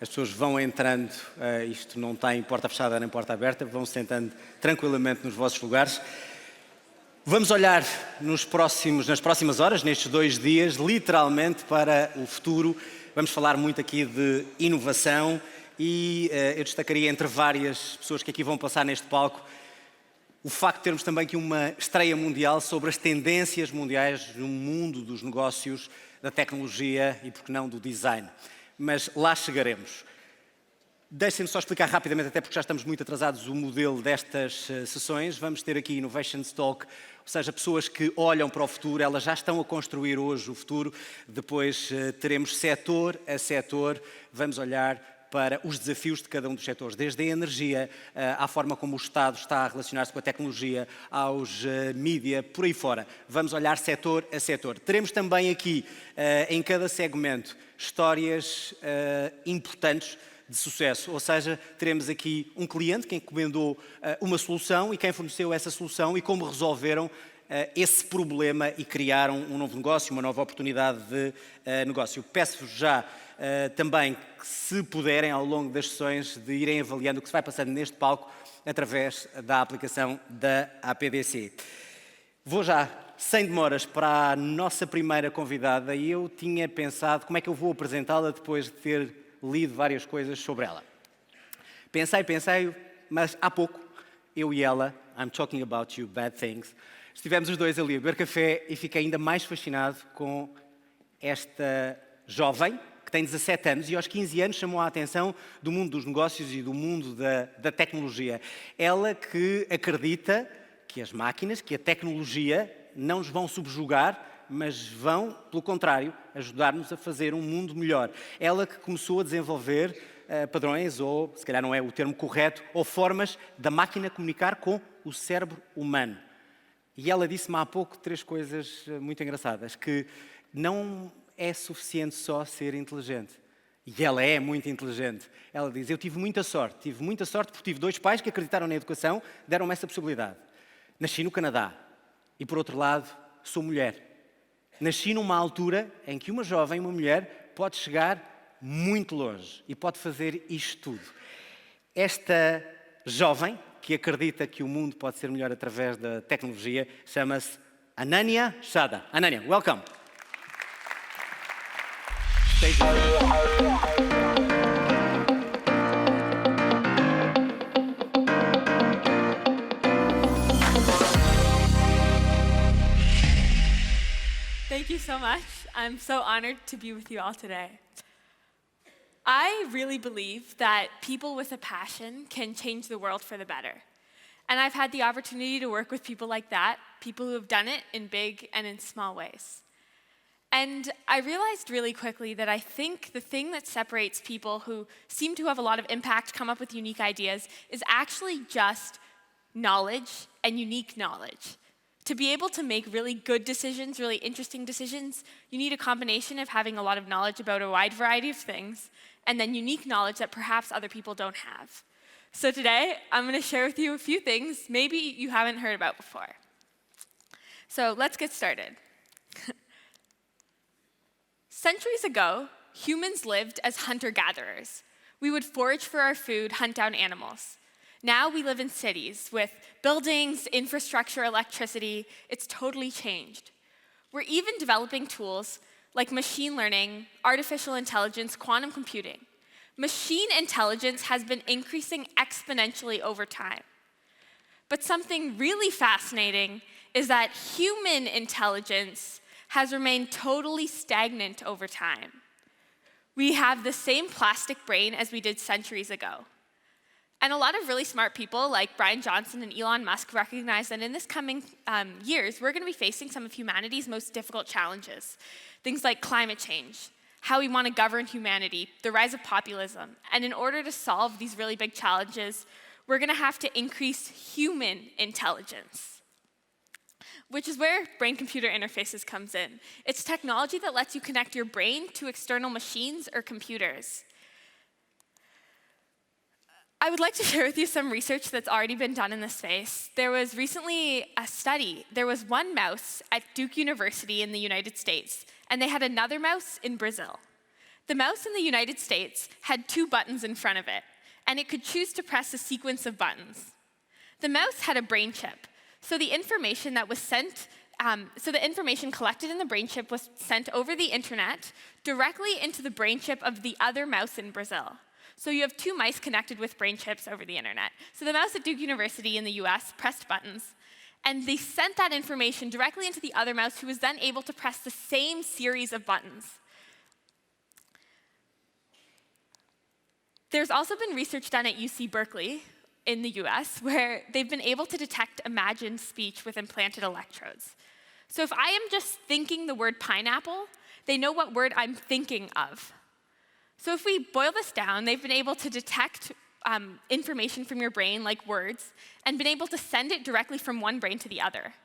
as pessoas vão entrando, isto não tem porta fechada nem porta aberta, vão sentando tranquilamente nos vossos lugares. Vamos olhar nas próximas horas, nestes 2 dias, literalmente para o futuro. Vamos falar muito aqui de inovação e eu destacaria entre várias pessoas que aqui vão passar neste palco o facto de termos também aqui uma estreia mundial sobre as tendências mundiais no mundo dos negócios, da tecnologia e, por que não, do design. Mas lá chegaremos. Deixem-me só explicar rapidamente, até porque já estamos muito atrasados, o modelo destas sessões. Vamos ter aqui Innovation Talk, ou seja, pessoas que olham para o futuro, elas já estão a construir hoje o futuro. Depois teremos setor a setor, vamos olhar para os desafios de cada um dos setores, desde a energia, à forma como o Estado está a relacionar-se com a tecnologia, aos mídia, por aí fora. Vamos olhar setor a setor. Teremos também aqui, em cada segmento, histórias importantes de sucesso, ou seja, teremos aqui um cliente que encomendou uma solução e quem forneceu essa solução e como resolveram esse problema e criaram um novo negócio, uma nova oportunidade de negócio. Peço-vos já também que, se puderem, ao longo das sessões, de irem avaliando o que se vai passando neste palco através da aplicação da APDC. Vou já, sem demoras, para a nossa primeira convidada e eu tinha pensado como é que eu vou apresentá-la depois de ter lido várias coisas sobre ela. Pensei, mas há pouco, eu e ela, I'm talking about you, bad things, estivemos os dois ali a beber café e fiquei ainda mais fascinado com esta jovem, que tem 17 anos e aos 15 anos chamou a atenção do mundo dos negócios e do mundo da tecnologia. Ela que acredita que as máquinas, que a tecnologia não nos vão subjugar, mas vão, pelo contrário, ajudar-nos a fazer um mundo melhor. Ela que começou a desenvolver padrões, ou se calhar não é o termo correto, ou formas da máquina comunicar com o cérebro humano. E ela disse-me há pouco 3 coisas muito engraçadas, que não é suficiente só ser inteligente. E ela é muito inteligente. Ela diz, eu tive muita sorte porque tive 2 pais que acreditaram na educação, deram-me essa possibilidade. Nasci no Canadá e, por outro lado, sou mulher. Nasci numa altura em que uma jovem, uma mulher, pode chegar muito longe e pode fazer isto tudo. Esta jovem, que acredita que o mundo pode ser melhor através da tecnologia, chama-se Ananya Chadha. Ananya, welcome. Thank you so much. I'm so honored to be with you all today. I really believe that people with a passion can change the world for the better. And I've had the opportunity to work with people like that, people who have done it in big and in small ways. And I realized really quickly that I think the thing that separates people who seem to have a lot of impact, come up with unique ideas, is actually just knowledge and unique knowledge. To be able to make really good decisions, really interesting decisions, you need a combination of having a lot of knowledge about a wide variety of things, and then unique knowledge that perhaps other people don't have. So today, I'm going to share with you a few things maybe you haven't heard about before. So let's get started. Centuries ago, humans lived as hunter-gatherers. We would forage for our food, hunt down animals. Now we live in cities with buildings, infrastructure, electricity. It's totally changed. We're even developing tools like machine learning, artificial intelligence, quantum computing. Machine intelligence has been increasing exponentially over time. But something really fascinating is that human intelligence has remained totally stagnant over time. We have the same plastic brain as we did centuries ago. And a lot of really smart people like Brian Johnson and Elon Musk recognize that in this coming years, we're going to be facing some of humanity's most difficult challenges. Things like climate change, how we want to govern humanity, the rise of populism. And in order to solve these really big challenges, we're going to have to increase human intelligence, which is where brain-computer interfaces comes in. It's technology that lets you connect your brain to external machines or computers. I would like to share with you some research that's already been done in this space. There was recently a study. There was one mouse at Duke University in the United States, and they had another mouse in Brazil. The mouse in the United States had 2 buttons in front of it, and it could choose to press a sequence of buttons. The mouse had a brain chip, so the information that was sent, the information collected in the brain chip was sent over the internet directly into the brain chip of the other mouse in Brazil. So you have 2 mice connected with brain chips over the internet. So the mouse at Duke University in the US pressed buttons, and they sent that information directly into the other mouse, who was then able to press the same series of buttons. There's also been research done at UC Berkeley in the US where they've been able to detect imagined speech with implanted electrodes. So if I am just thinking the word pineapple, they know what word I'm thinking of. So if we boil this down, they've been able to detect information from your brain, like words, and been able to send it directly from one brain to the other.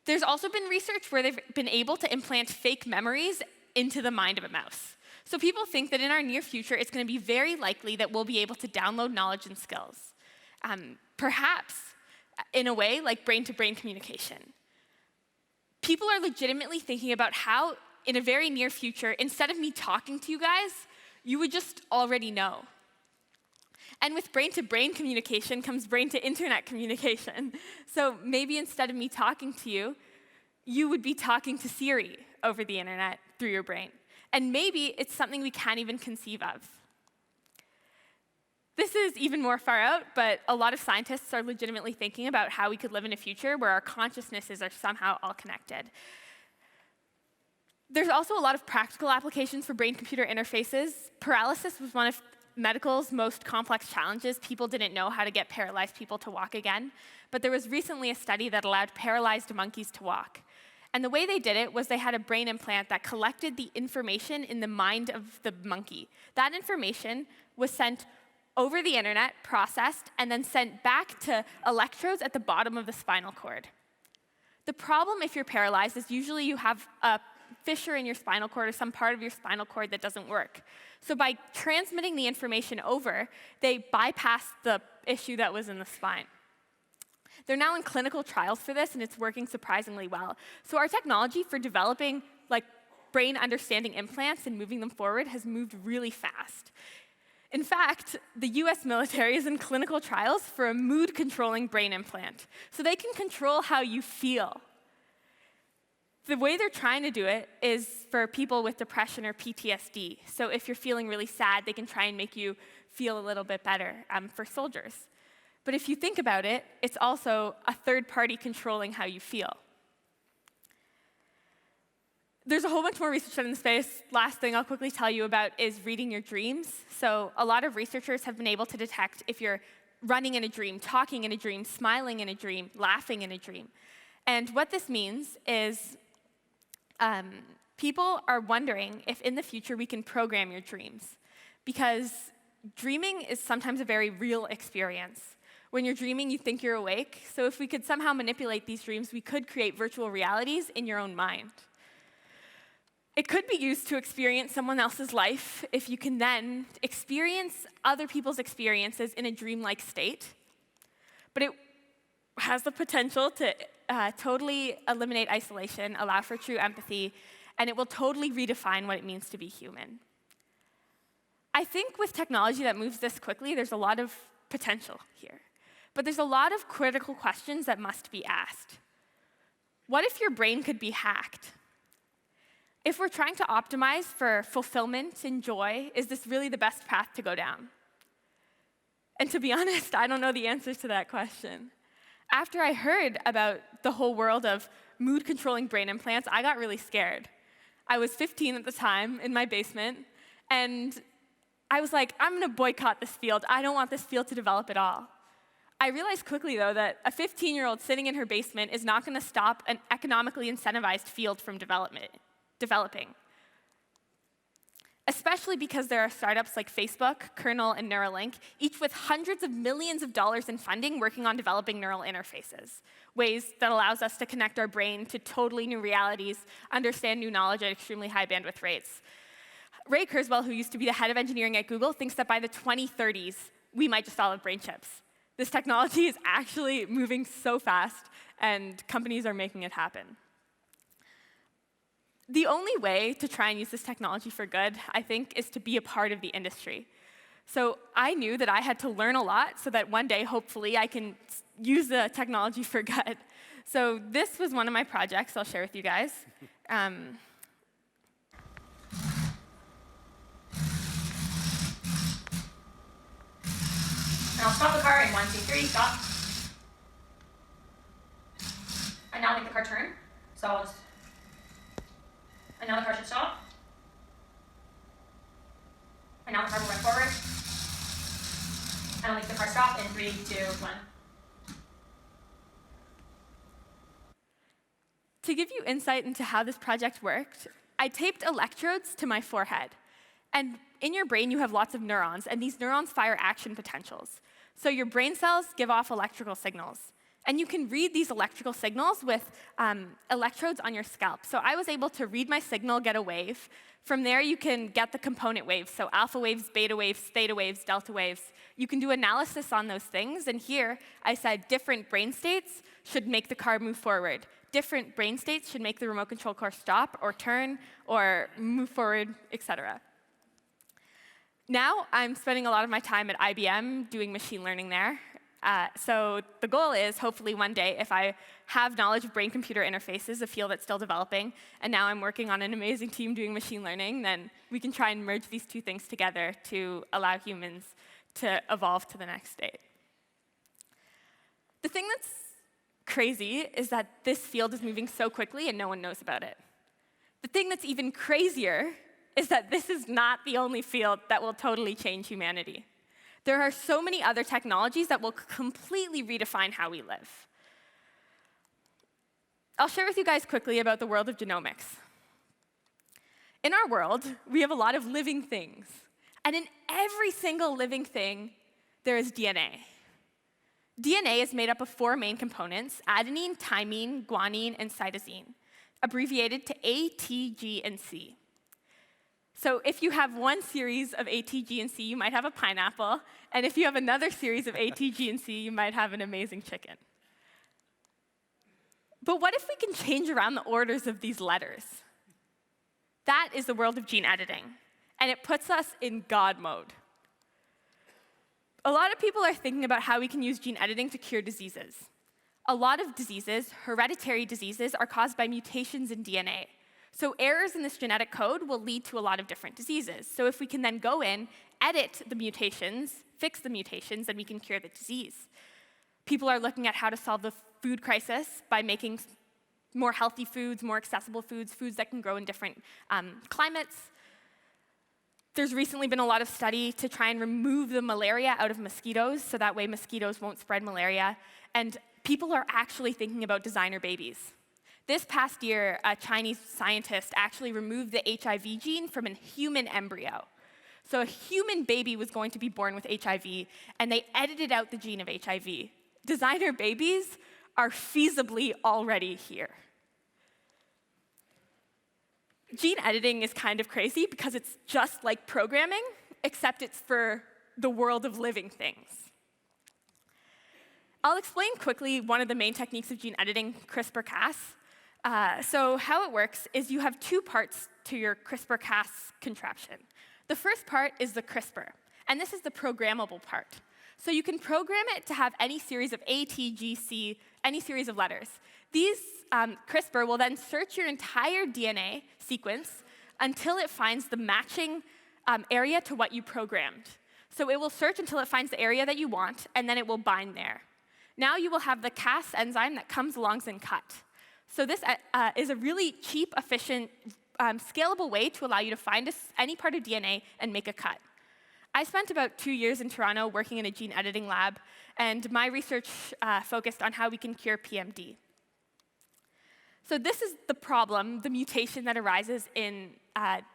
There's also been research where they've been able to implant fake memories into the mind of a mouse. So people think that in our near future, it's going to be very likely that we'll be able to download knowledge and skills, perhaps in a way like brain-to-brain communication. People are legitimately thinking about how, in a very near future, instead of me talking to you guys, you would just already know. And with brain-to-brain communication comes brain-to-internet communication. So maybe instead of me talking to you, you would be talking to Siri over the internet through your brain. And maybe it's something we can't even conceive of. This is even more far out, but a lot of scientists are legitimately thinking about how we could live in a future where our consciousnesses are somehow all connected. There's also a lot of practical applications for brain-computer interfaces. Paralysis was one of medical's most complex challenges. People didn't know how to get paralyzed people to walk again. But there was recently a study that allowed paralyzed monkeys to walk. And the way they did it was they had a brain implant that collected the information in the mind of the monkey. That information was sent over the internet, processed, and then sent back to electrodes at the bottom of the spinal cord. The problem if you're paralyzed is usually you have a fissure in your spinal cord or some part of your spinal cord that doesn't work. So by transmitting the information over, they bypassed the issue that was in the spine. They're now in clinical trials for this, and it's working surprisingly well. So our technology for developing brain understanding implants and moving them forward has moved really fast. In fact, the US military is in clinical trials for a mood-controlling brain implant. So they can control how you feel. The way they're trying to do it is for people with depression or PTSD. So if you're feeling really sad, they can try and make you feel a little bit better for soldiers. But if you think about it, it's also a third party controlling how you feel. There's a whole bunch more research done in the space. Last thing I'll quickly tell you about is reading your dreams. So a lot of researchers have been able to detect if you're running in a dream, talking in a dream, smiling in a dream, laughing in a dream. And what this means is people are wondering if in the future we can program your dreams. Because dreaming is sometimes a very real experience. When you're dreaming, you think you're awake. So if we could somehow manipulate these dreams, we could create virtual realities in your own mind. It could be used to experience someone else's life if you can then experience other people's experiences in a dreamlike state. But it has the potential to totally eliminate isolation, allow for true empathy, and it will totally redefine what it means to be human. I think with technology that moves this quickly, there's a lot of potential here. But there's a lot of critical questions that must be asked. What if your brain could be hacked? If we're trying to optimize for fulfillment and joy, is this really the best path to go down? And to be honest, I don't know the answers to that question. After I heard about the whole world of mood-controlling brain implants, I got really scared. I was 15 at the time in my basement, and I was like, I'm going to boycott this field. I don't want this field to develop at all. I realized quickly, though, that a 15-year-old sitting in her basement is not going to stop an economically incentivized field from developing. Especially because there are startups like Facebook, Kernel, and Neuralink, each with hundreds of millions of dollars in funding working on developing neural interfaces, ways that allows us to connect our brain to totally new realities, understand new knowledge at extremely high bandwidth rates. Ray Kurzweil, who used to be the head of engineering at Google, thinks that by the 2030s, we might just all have brain chips. This technology is actually moving so fast, and companies are making it happen. The only way to try and use this technology for good, I think, is to be a part of the industry. So I knew that I had to learn a lot so that one day, hopefully, I can use the technology for good. So this was one of my projects I'll share with you guys. And I'll stop the car in 1, 2, 3, stop. And now make the car turn. So I'll just, and now the car should stop. And now the car will run forward. And I'll make the car stop in 3, 2, 1. To give you insight into how this project worked, I taped electrodes to my forehead. And in your brain, you have lots of neurons, and these neurons fire action potentials. So your brain cells give off electrical signals. And you can read these electrical signals with electrodes on your scalp. So I was able to read my signal, get a wave. From there, you can get the component waves, so alpha waves, beta waves, theta waves, delta waves. You can do analysis on those things, and here I said different brain states should make the car move forward. Different brain states should make the remote control car stop or turn or move forward, etc. Now I'm spending a lot of my time at IBM doing machine learning there. So the goal is, hopefully one day, if I have knowledge of brain-computer interfaces, a field that's still developing, and now I'm working on an amazing team doing machine learning, then we can try and merge these two things together to allow humans to evolve to the next state. The thing that's crazy is that this field is moving so quickly and no one knows about it. The thing that's even crazier is that this is not the only field that will totally change humanity. There are so many other technologies that will completely redefine how we live. I'll share with you guys quickly about the world of genomics. In our world, we have a lot of living things. And in every single living thing, there is DNA. DNA is made up of 4 main components: adenine, thymine, guanine, and cytosine, abbreviated to A, T, G, and C. So if you have one series of A, T, G, and C, you might have a pineapple. And if you have another series of A, T, G, and C, you might have an amazing chicken. But what if we can change around the orders of these letters? That is the world of gene editing. And it puts us in God mode. A lot of people are thinking about how we can use gene editing to cure diseases. A lot of diseases, hereditary diseases, are caused by mutations in DNA. So errors in this genetic code will lead to a lot of different diseases. So if we can then go in, edit the mutations, fix the mutations, then we can cure the disease. People are looking at how to solve the food crisis by making more healthy foods, more accessible foods, foods that can grow in different climates. There's recently been a lot of study to try and remove the malaria out of mosquitoes, so that way mosquitoes won't spread malaria. And people are actually thinking about designer babies. This past year, a Chinese scientist actually removed the HIV gene from a human embryo. So a human baby was going to be born with HIV, and they edited out the gene of HIV. Designer babies are feasibly already here. Gene editing is kind of crazy because it's just like programming, except it's for the world of living things. I'll explain quickly one of the main techniques of gene editing, CRISPR-Cas. So how it works is you have 2 parts to your CRISPR-Cas contraption. The first part is the CRISPR, and this is the programmable part. So you can program it to have any series of A, T, G, C, any series of letters. These CRISPR will then search your entire DNA sequence until it finds the matching area to what you programmed. So it will search until it finds the area that you want, and then it will bind there. Now you will have the Cas enzyme that comes along and cut. So this is a really cheap, efficient, scalable way to allow you to find any part of DNA and make a cut. I spent about 2 years in Toronto working in a gene editing lab, and my research focused on how we can cure PMD. So this is the problem, the mutation that arises in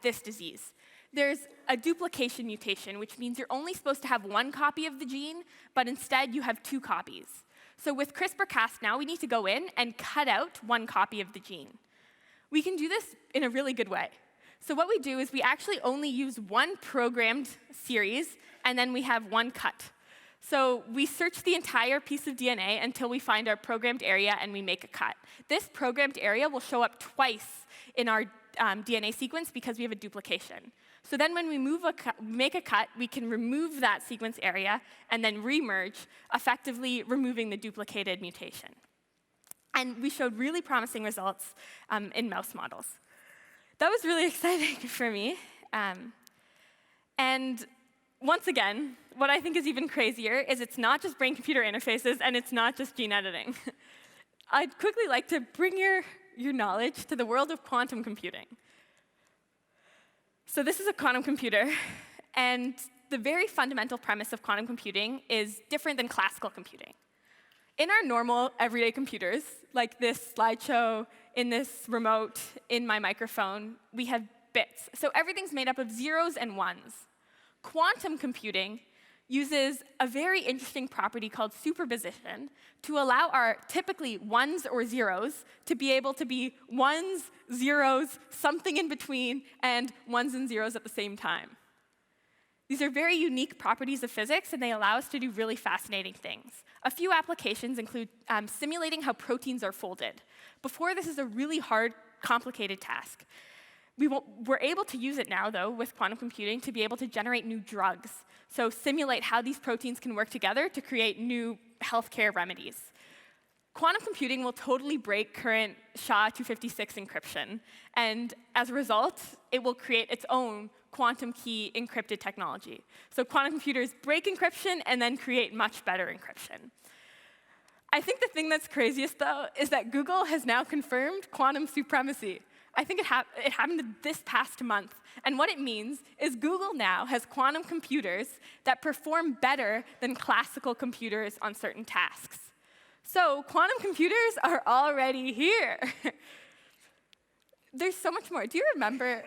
this disease. There's a duplication mutation, which means you're only supposed to have 1 copy of the gene, but instead you have 2 copies. So with CRISPR-Cas now, we need to go in and cut out 1 copy of the gene. We can do this in a really good way. So what we do is we actually only use 1 programmed series, and then we have 1 cut. So we search the entire piece of DNA until we find our programmed area, and we make a cut. This programmed area will show up twice in our DNA sequence because we have a duplication. So then when we make a cut, we can remove that sequence area and then remerge, effectively removing the duplicated mutation. And we showed really promising results in mouse models. That was really exciting for me. And once again, what I think is even crazier is it's not just brain-computer interfaces, and it's not just gene editing. I'd quickly like to bring your knowledge to the world of quantum computing. So this is a quantum computer, and the very fundamental premise of quantum computing is different than classical computing. In our normal, everyday computers, like this slideshow, in this remote, in my microphone, we have bits. So everything's made up of zeros and ones. Quantum computing uses a very interesting property called superposition to allow our typically ones or zeros to be able to be ones, zeros, something in between, and ones and zeros at the same time. These are very unique properties of physics, and they allow us to do really fascinating things. A few applications include simulating how proteins are folded. Before, this is a really hard, complicated task. We're able to use it now, though, with quantum computing to be able to generate new drugs. So simulate how these proteins can work together to create new healthcare remedies. Quantum computing will tototally break current SHA-256 encryption. And as a result, it will create its own quantum key encrypted technology. So quantum computers break encryption and then create much better encryption. I think the thing that's craziest, though, is that Google has now confirmed quantum supremacy. I think it happened this past month. And what it means is Google now has quantum computers that perform better than classical computers on certain tasks. So quantum computers are already here. There's so much more. Do you remember,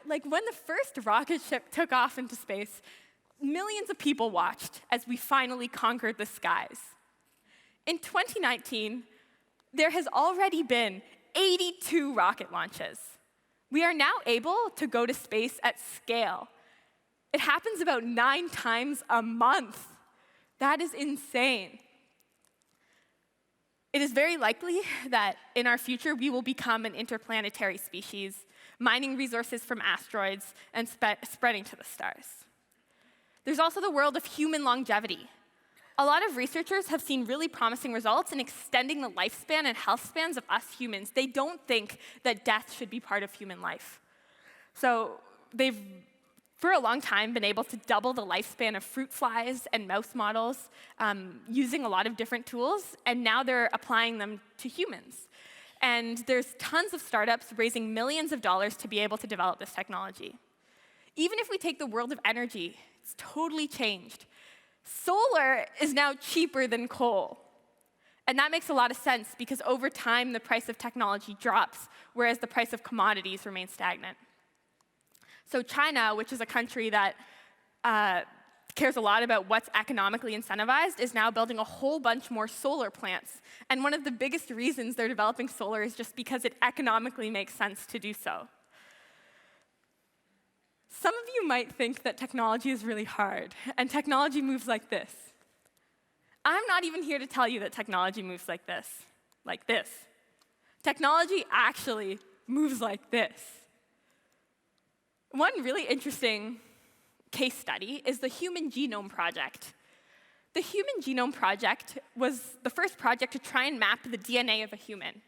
when the first rocket ship took off into space, millions of people watched as we finally conquered the skies. In 2019, there has already been 82 rocket launches. We are now able to go to space at scale. It happens about 9 times a month. That is insane. It is very likely that in our future, we will become an interplanetary species, mining resources from asteroids and spreading to the stars. There's also the world of human longevity. A lot of researchers have seen really promising results in extending the lifespan and health spans of us humans. They don't think that death should be part of human life. So they've, for a long time, been able to double the lifespan of fruit flies and mouse models using a lot of different tools, and now they're applying them to humans. And there's tons of startups raising millions of dollars to be able to develop this technology. Even if we take the world of energy, it's totally changed. Solar is now cheaper than coal. And that makes a lot of sense because over time, the price of technology drops, whereas the price of commodities remains stagnant. So China, which is a country that cares a lot about what's economically incentivized, is now building a whole bunch more solar plants. And one of the biggest reasons they're developing solar is just because it economically makes sense to do so. Some of you might think that technology is really hard, and technology moves like this. I'm not even here to tell you that technology moves like this, like this. Technology actually moves like this. One really interesting case study is the Human Genome Project. The Human Genome Project was the first project to try and map the DNA of a human.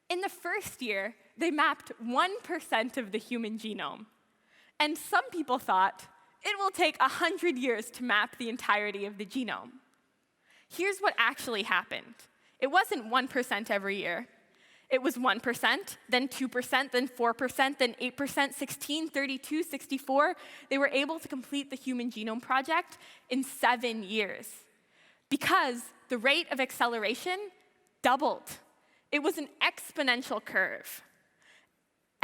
In the first year, they mapped 1% of the human genome. And some people thought it will take 100 years to map the entirety of the genome. Here's what actually happened. It wasn't 1% every year. It was 1%, then 2%, then 4%, then 8%, 16, 32, 64. They were able to complete the Human Genome Project in 7 years because the rate of acceleration doubled. It was an exponential curve.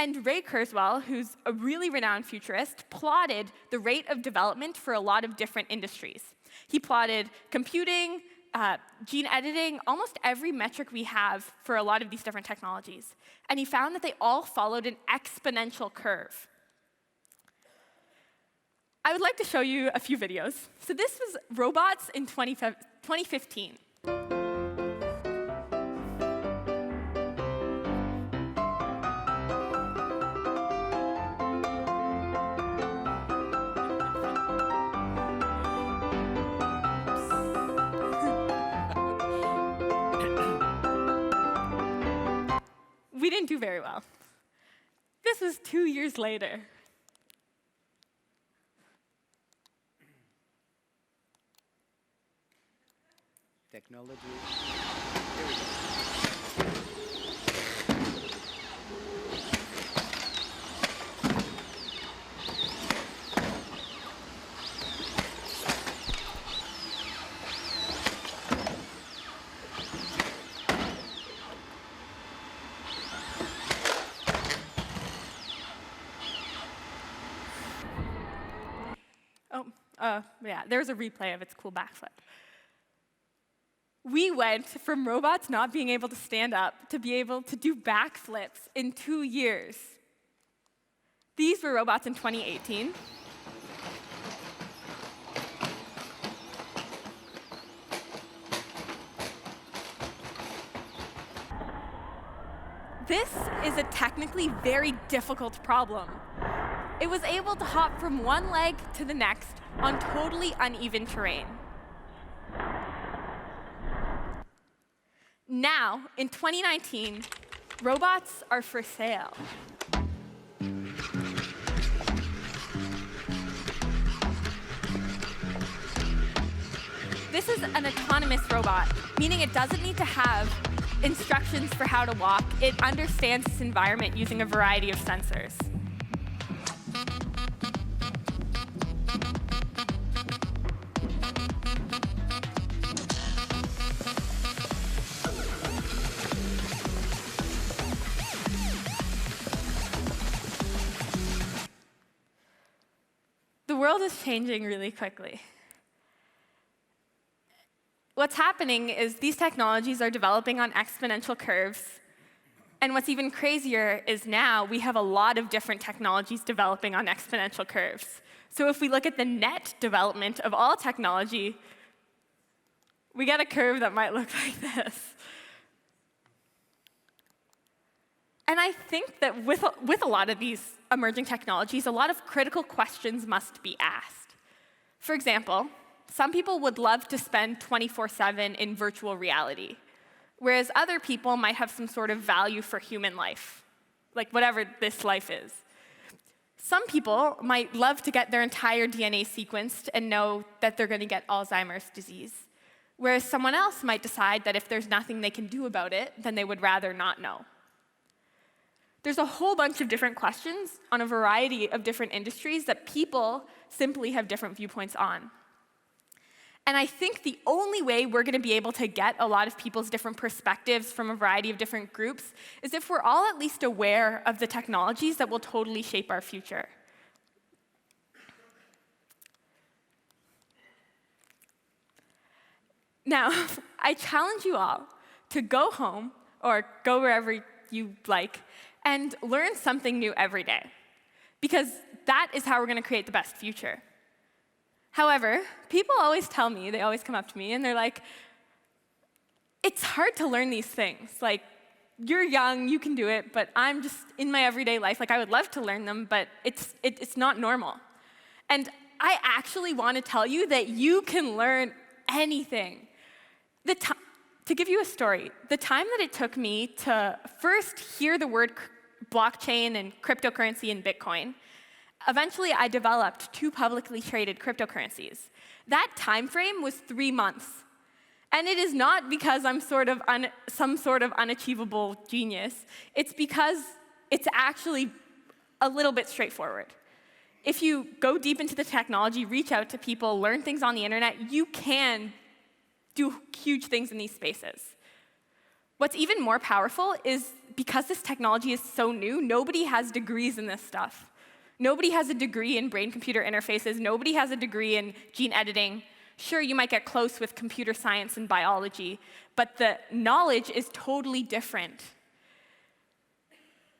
And Ray Kurzweil, who's a really renowned futurist, plotted the rate of development for a lot of different industries. He plotted computing, gene editing, almost every metric we have for a lot of these different technologies. And he found that they all followed an exponential curve. I would like to show you a few videos. So this was robots in 2015. we didn't do very well. This was 2 years later. Technology. Yeah, there's a replay of its cool backflip. We went from robots not being able to stand up to be able to do backflips in 2 years. These were robots in 2018. This is a technically very difficult problem. It was able to hop from one leg to the next on totally uneven terrain. Now, in 2019, robots are for sale. This is an autonomous robot, meaning it doesn't need to have instructions for how to walk. It understands its environment using a variety of sensors. The world is changing really quickly. What's happening is these technologies are developing on exponential curves. And what's even crazier is now we have a lot of different technologies developing on exponential curves. So if we look at the net development of all technology, we get a curve that might look like this. And I think that with a lot of these emerging technologies, a lot of critical questions must be asked. For example, some people would love to spend 24/7 in virtual reality, whereas other people might have some sort of value for human life, like whatever this life is. Some people might love to get their entire DNA sequenced and know that they're going to get Alzheimer's disease, whereas someone else might decide that if there's nothing they can do about it, then they would rather not know. There's a whole bunch of different questions on a variety of different industries that people simply have different viewpoints on. And I think the only way we're going to be able to get a lot of people's different perspectives from a variety of different groups is if we're all at least aware of the technologies that will totally shape our future. Now, I challenge you all to go home or go wherever you like and learn something new every day, because that is how we're going to create the best future. However, people always tell me, they always come up to me, and they're like, it's hard to learn these things. Like, you're young, you can do it, but I'm just in my everyday life. Like, I would love to learn them, but it's not normal. And I actually want to tell you that you can learn anything. To give you a story, the time that it took me to first hear the word blockchain and cryptocurrency and Bitcoin, eventually I developed 2 publicly traded cryptocurrencies. That time frame was 3 months. And it is not because I'm some sort of unachievable genius. It's because it's actually a little bit straightforward. If you go deep into the technology, reach out to people, learn things on the internet, you can do huge things in these spaces. What's even more powerful is because this technology is so new, nobody has degrees in this stuff. Nobody has a degree in brain-computer interfaces. Nobody has a degree in gene editing. Sure, you might get close with computer science and biology, but the knowledge is totally different.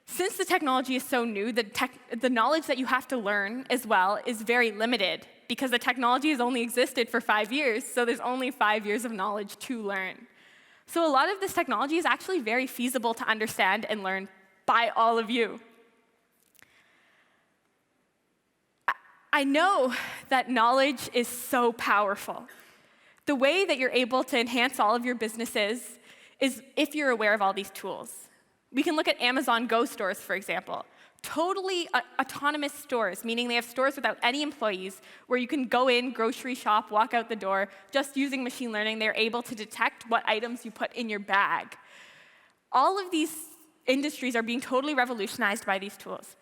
Since the technology is so new, the knowledge that you have to learn as well is very limited, because the technology has only existed for 5 years, so there's only 5 years of knowledge to learn. So a lot of this technology is actually very feasible to understand and learn by all of you. I know that knowledge is so powerful. The way that you're able to enhance all of your businesses is if you're aware of all these tools. We can look at Amazon Go stores, for example. Totally autonomous stores, meaning they have stores without any employees, where you can go in, grocery shop, walk out the door. Just using machine learning, they're able to detect what items you put in your bag. All of these industries are being totally revolutionized by these tools.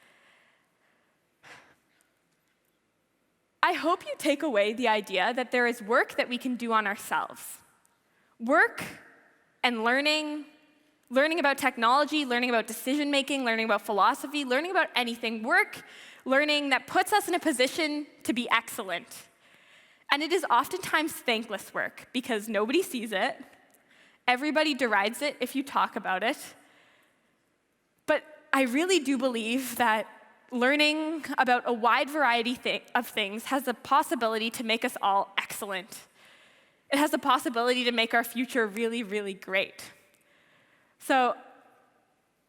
I hope you take away the idea that there is work that we can do on ourselves. Work and learning about technology, learning about decision-making, learning about philosophy, learning about anything. Work, learning that puts us in a position to be excellent. And it is oftentimes thankless work, because nobody sees it. Everybody derides it if you talk about it. But I really do believe that learning about a wide variety of things has the possibility to make us all excellent. It has the possibility to make our future really, really great. So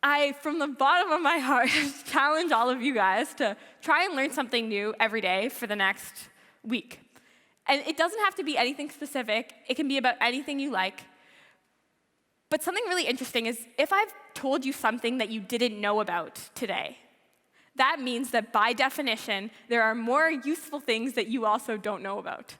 I, from the bottom of my heart, challenge all of you guys to try and learn something new every day for the next week. And it doesn't have to be anything specific. It can be about anything you like. But something really interesting is if I've told you something that you didn't know about today, that means that by definition, there are more useful things that you also don't know about.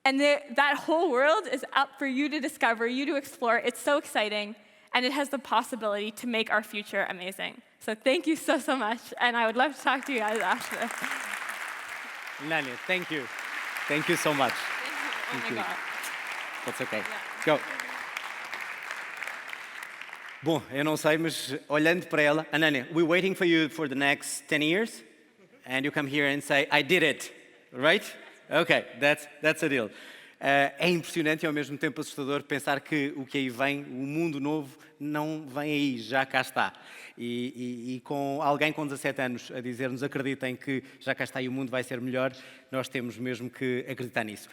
And that whole world is up for you to discover, you to explore. It's so exciting, and it has the possibility to make our future amazing. So thank you so, so much, and I would love to talk to you guys after. Ananya, thank you. Thank you so much. Thank you. Oh my God. That's okay. Yeah. Go. Bom, eu não sei, mas olhando para ela, Ananya, we're waiting for you for the next 10 years, and you come here and say, I did it, right? Okay, that's a deal. É impressionante e ao mesmo tempo assustador pensar que o que aí vem, o mundo novo, não vem aí, já cá está. E com alguém com 17 anos a dizer-nos acreditem que já cá está e o mundo vai ser melhor, nós temos mesmo que acreditar nisso.